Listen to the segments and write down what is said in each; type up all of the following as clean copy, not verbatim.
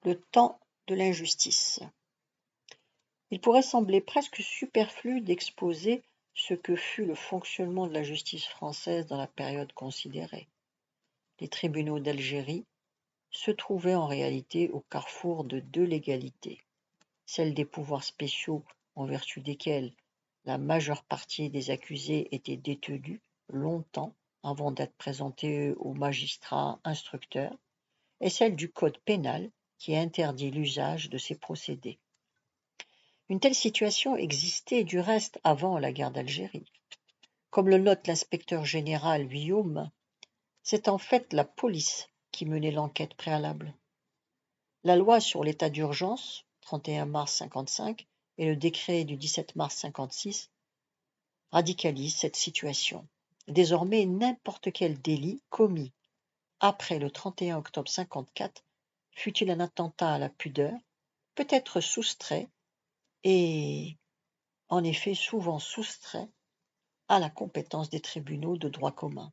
Le temps de l'injustice. Il pourrait sembler presque superflu d'exposer ce que fut le fonctionnement de la justice française dans la période considérée. Les tribunaux d'Algérie se trouvaient en réalité au carrefour de deux légalités, celle des pouvoirs spéciaux en vertu desquels la majeure partie des accusés étaient détenus longtemps avant d'être présentés aux magistrats instructeurs, et celle du code pénal qui interdit l'usage de ces procédés. Une telle situation existait du reste avant la guerre d'Algérie. Comme le note l'inspecteur général Guillaume, c'est en fait la police qui menait l'enquête préalable. La loi sur l'état d'urgence, 31 mars 55, et le décret du 17 mars 56 radicalisent cette situation. Désormais, n'importe quel délit commis après le 31 octobre 54, fût-il un attentat à la pudeur, peut être soustrait, et en effet souvent soustrait, à la compétence des tribunaux de droit commun.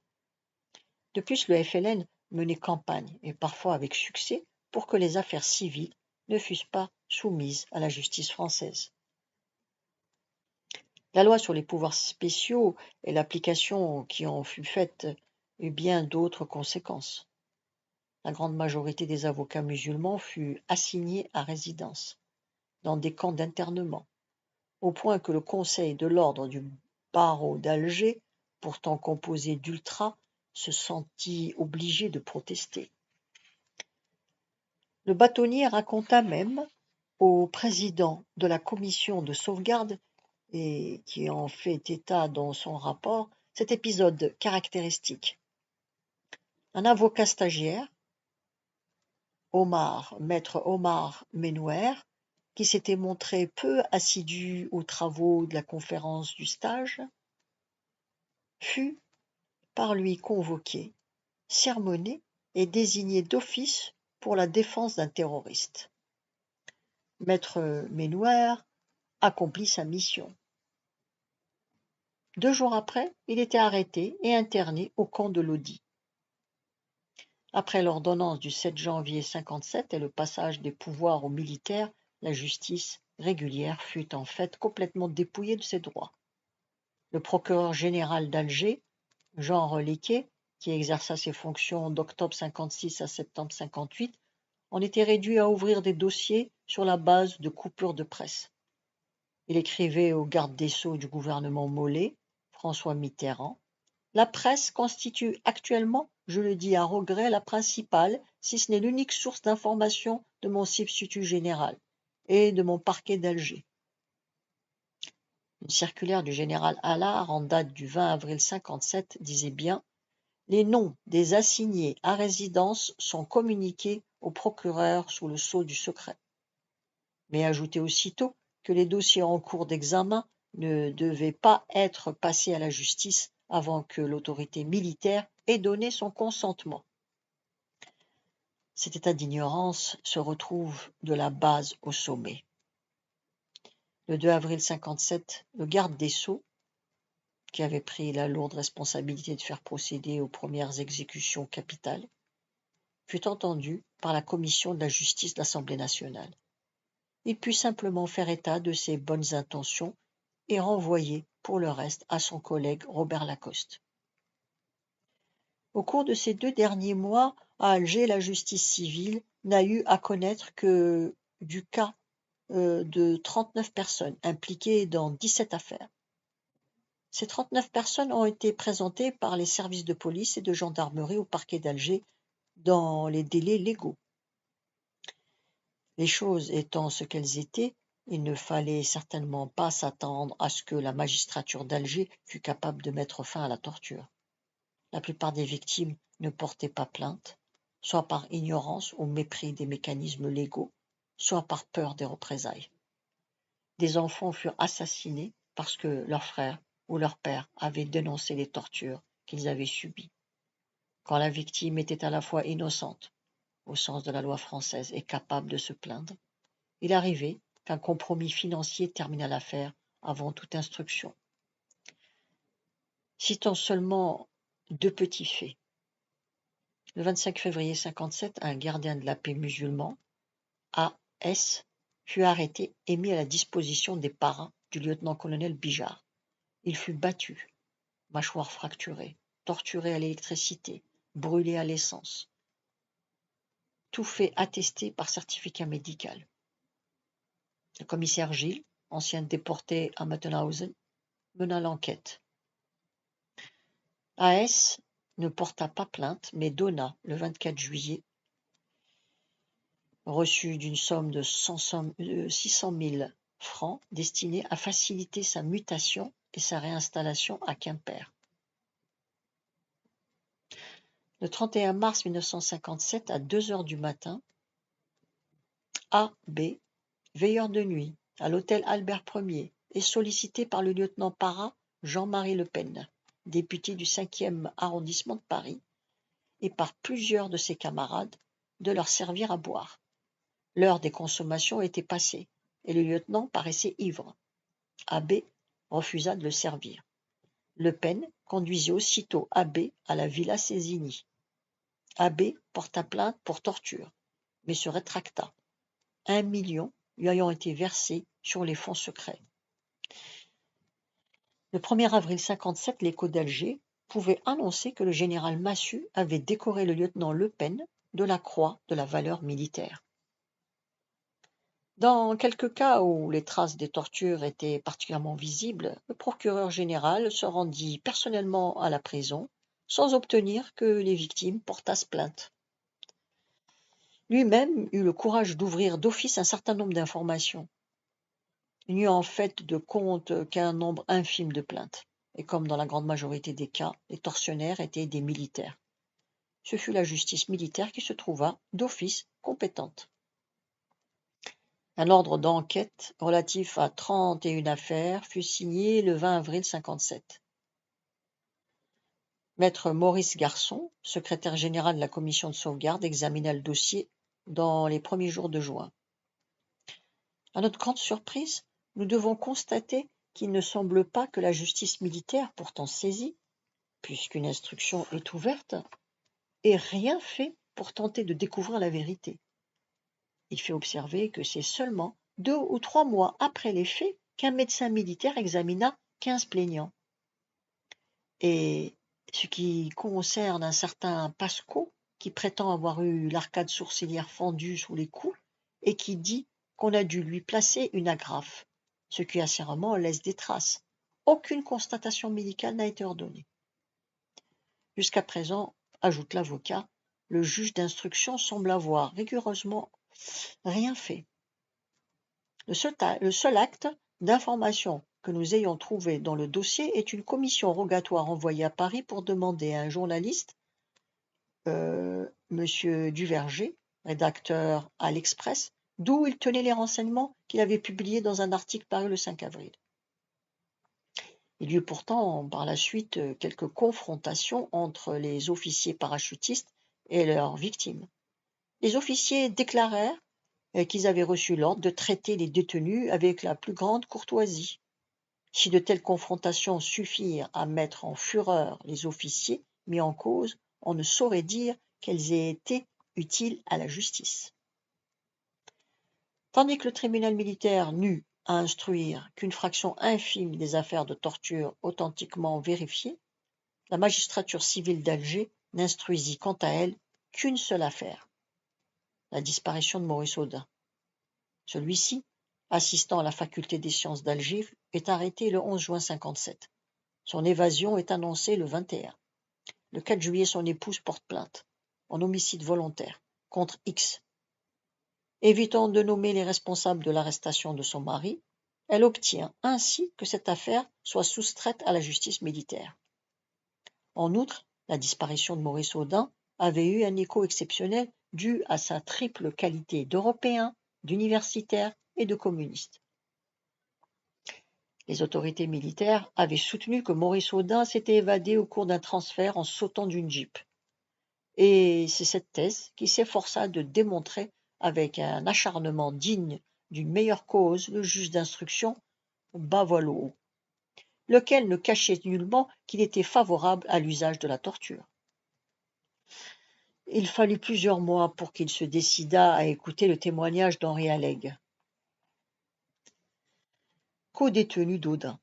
De plus, le FLN menait campagne, et parfois avec succès, pour que les affaires civiles ne fussent pas soumises à la justice française. La loi sur les pouvoirs spéciaux et l'application qui en fut faite eut bien d'autres conséquences. La grande majorité des avocats musulmans fut assignée à résidence, dans des camps d'internement, au point que le Conseil de l'ordre du barreau d'Alger, pourtant composé d'ultras, se sentit obligé de protester. Le bâtonnier raconta même au président de la commission de sauvegarde, et qui en fait état dans son rapport, cet épisode caractéristique. Un avocat stagiaire, maître Omar Menouer, qui s'était montré peu assidu aux travaux de la conférence du stage, fut par lui convoqué, sermonné et désigné d'office pour la défense d'un terroriste. Maître Menouer accomplit sa mission. 2 jours après, il était arrêté et interné au camp de Lodi. Après l'ordonnance du 7 janvier 57 et le passage des pouvoirs aux militaires, la justice régulière fut en fait complètement dépouillée de ses droits. Le procureur général d'Alger, Jean Reliquet, qui exerça ses fonctions d'octobre 56 à septembre 58, en était réduit à ouvrir des dossiers sur la base de coupures de presse. Il écrivait au garde des Sceaux du gouvernement Mollet, François Mitterrand, « La presse constitue actuellement, je le dis à regret, la principale, si ce n'est l'unique source d'information de mon substitut général et de mon parquet d'Alger. » Une circulaire du général Allard en date du 20 avril 57 disait bien « Les noms des assignés à résidence sont communiqués au procureur sous le sceau du secret. » Mais ajoutait aussitôt que les dossiers en cours d'examen ne devaient pas être passés à la justice avant que l'autorité militaire ait donné son consentement. Cet état d'ignorance se retrouve de la base au sommet. Le 2 avril 57, le garde des Sceaux, qui avait pris la lourde responsabilité de faire procéder aux premières exécutions capitales, fut entendu par la commission de la justice de l'Assemblée nationale. Il put simplement faire état de ses bonnes intentions et renvoyer pour le reste à son collègue Robert Lacoste. Au cours de ces 2 derniers mois, à Alger, la justice civile n'a eu à connaître que du cas de 39 personnes impliquées dans 17 affaires. Ces 39 personnes ont été présentées par les services de police et de gendarmerie au parquet d'Alger dans les délais légaux. Les choses étant ce qu'elles étaient, il ne fallait certainement pas s'attendre à ce que la magistrature d'Alger fût capable de mettre fin à la torture. La plupart des victimes ne portaient pas plainte, soit par ignorance ou mépris des mécanismes légaux, soit par peur des représailles. Des enfants furent assassinés parce que leur frère ou leur père avaient dénoncé les tortures qu'ils avaient subies. Quand la victime était à la fois innocente, au sens de la loi française, et capable de se plaindre, il arrivait qu'un compromis financier terminât l'affaire avant toute instruction. Citons seulement 2 petits faits. Le 25 février 57, un gardien de la paix musulman, A.S. fut arrêté et mis à la disposition des parrains du lieutenant-colonel Bijard. Il fut battu, mâchoire fracturée, torturé à l'électricité, brûlé à l'essence. Tout fait attesté par certificat médical. Le commissaire Gilles, ancien déporté à Mattenhausen, mena l'enquête. A.S. ne porta pas plainte, mais donna, le 24 juillet, reçu d'une somme de 600 000 francs destinée à faciliter sa mutation et sa réinstallation à Quimper. Le 31 mars 1957, à 2 heures du matin, A.B., veilleur de nuit à l'hôtel Albert Ier, est sollicité par le lieutenant para Jean-Marie Le Pen, député du 5e arrondissement de Paris, et par plusieurs de ses camarades de leur servir à boire. L'heure des consommations était passée, et le lieutenant paraissait ivre. A.B. refusa de le servir. Le Pen conduisit aussitôt A.B. à la villa Césigny. A.B. porta plainte pour torture, mais se rétracta, 1 million lui ayant été versé sur les fonds secrets. Le 1er avril 1957, l'Écho d'Alger pouvait annoncer que le général Massu avait décoré le lieutenant Le Pen de la Croix de la valeur militaire. Dans quelques cas où les traces des tortures étaient particulièrement visibles, le procureur général se rendit personnellement à la prison sans obtenir que les victimes portassent plainte. Lui-même eut le courage d'ouvrir d'office un certain nombre d'informations. Il n'y eut en fait de compte qu'un nombre infime de plaintes, et comme dans la grande majorité des cas, les tortionnaires étaient des militaires. Ce fut la justice militaire qui se trouva, d'office, compétente. Un ordre d'enquête relatif à 31 affaires fut signé le 20 avril 1957. Maître Maurice Garçon, secrétaire général de la commission de sauvegarde, examina le dossier dans les premiers jours de juin. À notre grande surprise, nous devons constater qu'il ne semble pas que la justice militaire, pourtant saisie, puisqu'une instruction est ouverte, ait rien fait pour tenter de découvrir la vérité. Il fait observer que c'est seulement 2 ou 3 mois après les faits qu'un médecin militaire examina 15 plaignants. Et ce qui concerne un certain Pasco, qui prétend avoir eu l'arcade sourcilière fendue sous les coups, et qui dit qu'on a dû lui placer une agrafe, ce qui assurément laisse des traces. Aucune constatation médicale n'a été ordonnée. Jusqu'à présent, ajoute l'avocat, le juge d'instruction semble avoir rigoureusement rien fait. Le seul acte d'information que nous ayons trouvé dans le dossier est une commission rogatoire envoyée à Paris pour demander à un journaliste, M. Duverger, rédacteur à l'Express, d'où il tenait les renseignements qu'il avait publiés dans un article paru le 5 avril. Il y eut pourtant par la suite quelques confrontations entre les officiers parachutistes et leurs victimes. Les officiers déclarèrent qu'ils avaient reçu l'ordre de traiter les détenus avec la plus grande courtoisie. Si de telles confrontations suffirent à mettre en fureur les officiers mis en cause, on ne saurait dire qu'elles aient été utiles à la justice. Tandis que le tribunal militaire n'eut à instruire qu'une fraction infime des affaires de torture authentiquement vérifiées, la magistrature civile d'Alger n'instruisit quant à elle qu'une seule affaire, la disparition de Maurice Audin. Celui-ci, assistant à la faculté des sciences d'Alger, est arrêté le 11 juin 1957. Son évasion est annoncée le 21. Le 4 juillet, son épouse porte plainte, en homicide volontaire, contre X. Évitant de nommer les responsables de l'arrestation de son mari, elle obtient ainsi que cette affaire soit soustraite à la justice militaire. En outre, la disparition de Maurice Audin avait eu un écho exceptionnel dû à sa triple qualité d'Européen, d'universitaire et de communiste. Les autorités militaires avaient soutenu que Maurice Audin s'était évadé au cours d'un transfert en sautant d'une jeep. Et c'est cette thèse qui s'efforça de démontrer avec un acharnement digne d'une meilleure cause le juge d'instruction Bavalo, lequel ne cachait nullement qu'il était favorable à l'usage de la torture. Il fallut plusieurs mois pour qu'il se décidât à écouter le témoignage d'Henri Alleg, co-détenu d'Audun.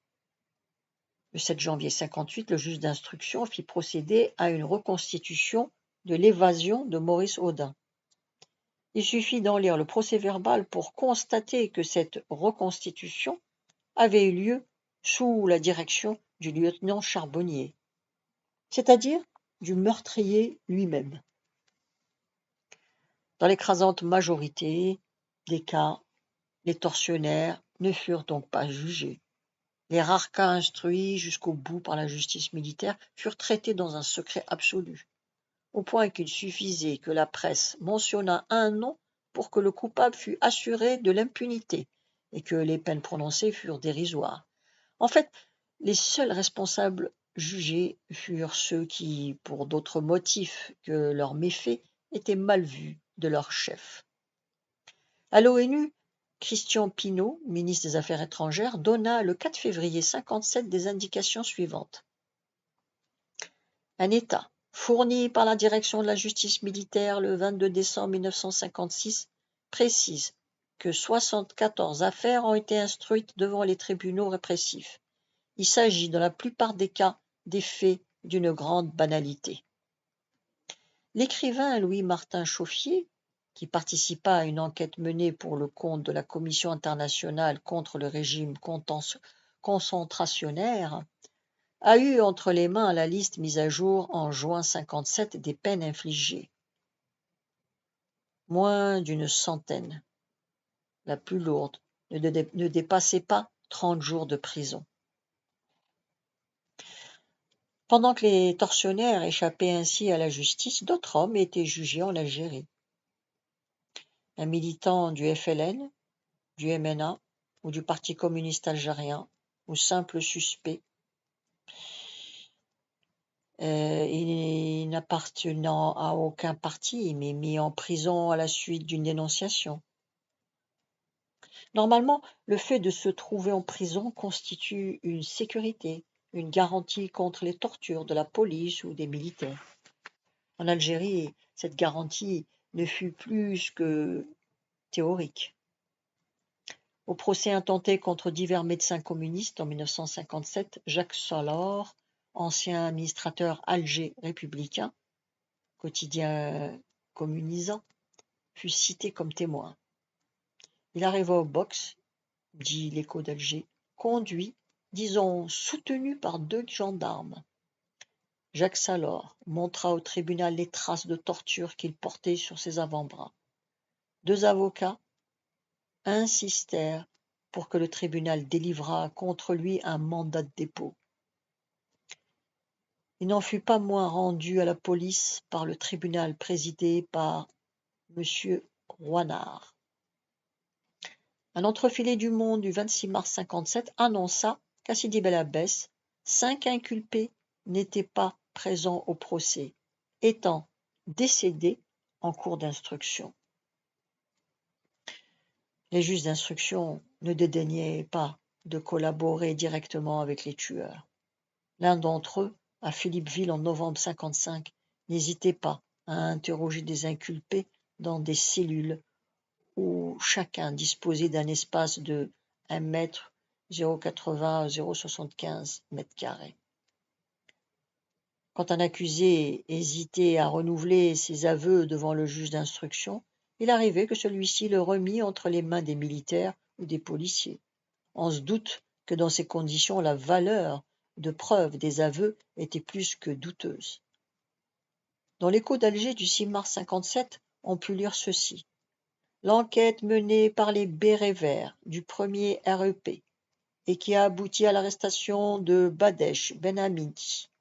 Le 7 janvier 1958, le juge d'instruction fit procéder à une reconstitution de l'évasion de Maurice Audin. Il suffit d'en lire le procès-verbal pour constater que cette reconstitution avait eu lieu sous la direction du lieutenant Charbonnier, c'est-à-dire du meurtrier lui-même. Dans l'écrasante majorité des cas, les tortionnaires ne furent donc pas jugés. Les rares cas instruits jusqu'au bout par la justice militaire furent traités dans un secret absolu, au point qu'il suffisait que la presse mentionnât un nom pour que le coupable fût assuré de l'impunité et que les peines prononcées furent dérisoires. En fait, les seuls responsables jugés furent ceux qui, pour d'autres motifs que leurs méfaits, étaient mal vus de leur chef. À l'ONU, Christian Pineau, ministre des Affaires étrangères, donna le 4 février 1957 des indications suivantes. Un État, fourni par la direction de la justice militaire le 22 décembre 1956, précise que 74 affaires ont été instruites devant les tribunaux répressifs. Il s'agit dans la plupart des cas des faits d'une grande banalité. L'écrivain Louis-Martin Chauffier, qui participa à une enquête menée pour le compte de la Commission internationale contre le régime concentrationnaire, a eu entre les mains la liste mise à jour en juin 1957 des peines infligées. Moins d'une centaine, la plus lourde, ne dépassait pas 30 jours de prison. Pendant que les tortionnaires échappaient ainsi à la justice, d'autres hommes étaient jugés en Algérie. Un militant du FLN, du MNA ou du Parti communiste algérien, ou simple suspect, n'appartenant à aucun parti, mais mis en prison à la suite d'une dénonciation. Normalement, le fait de se trouver en prison constitue une sécurité, une garantie contre les tortures de la police ou des militaires. En Algérie, cette garantie ne fut plus que théorique. Au procès intenté contre divers médecins communistes en 1957, Jacques Salor, ancien administrateur Alger républicain, quotidien communisant, fut cité comme témoin. Il arriva au box, dit l'Écho d'Alger, conduit, disons soutenu par 2 gendarmes. Jacques Salor montra au tribunal les traces de torture qu'il portait sur ses avant-bras. 2 avocats insistèrent pour que le tribunal délivrât contre lui un mandat de dépôt. Il n'en fut pas moins rendu à la police par le tribunal présidé par M. Rouanard. Un entrefilé du Monde du 26 mars 1957 annonça qu'à Sidi Bel Abbès, 5 inculpés n'étaient pas présents au procès, étant décédés en cours d'instruction. Les juges d'instruction ne dédaignaient pas de collaborer directement avec les tueurs. L'un d'entre eux, à Philippeville en novembre 1955, n'hésitait pas à interroger des inculpés dans des cellules où chacun disposait d'un espace de 1 mètre 0,80 0,75 m². Quand un accusé hésitait à renouveler ses aveux devant le juge d'instruction, il arrivait que celui-ci le remît entre les mains des militaires ou des policiers. On se doute que dans ces conditions, la valeur de preuve des aveux était plus que douteuse. Dans l'Écho d'Alger du 6 mars 1957, on put lire ceci. L'enquête menée par les Bérets Verts du 1er REP et qui a abouti à l'arrestation de Badesh Ben Hamidi,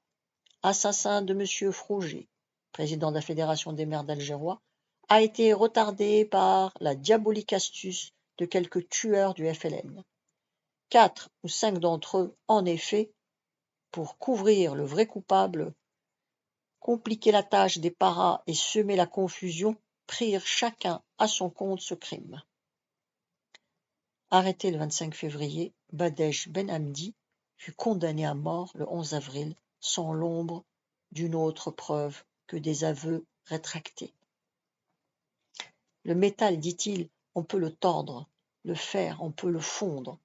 assassin de M. Frouget, président de la Fédération des maires d'Algérois, a été retardée par la diabolique astuce de quelques tueurs du FLN. 4 ou 5 d'entre eux, en effet, pour couvrir le vrai coupable, compliquer la tâche des paras et semer la confusion, prirent chacun à son compte ce crime. Arrêté le 25 février, Badesh Ben Hamidi fut condamné à mort le 11 avril, sans l'ombre d'une autre preuve que des aveux rétracté. Le métal, dit-il, on peut le tordre, le fer, on peut le fondre.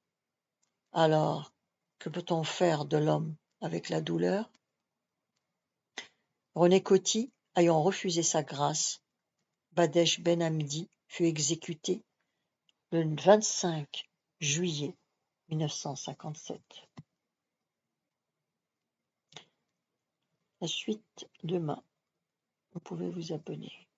Alors, que peut-on faire de l'homme avec la douleur? René Coty, ayant refusé sa grâce, Badesh Ben Hamdi fut exécuté le 25 juillet 1957. La suite demain. Vous pouvez vous abonner.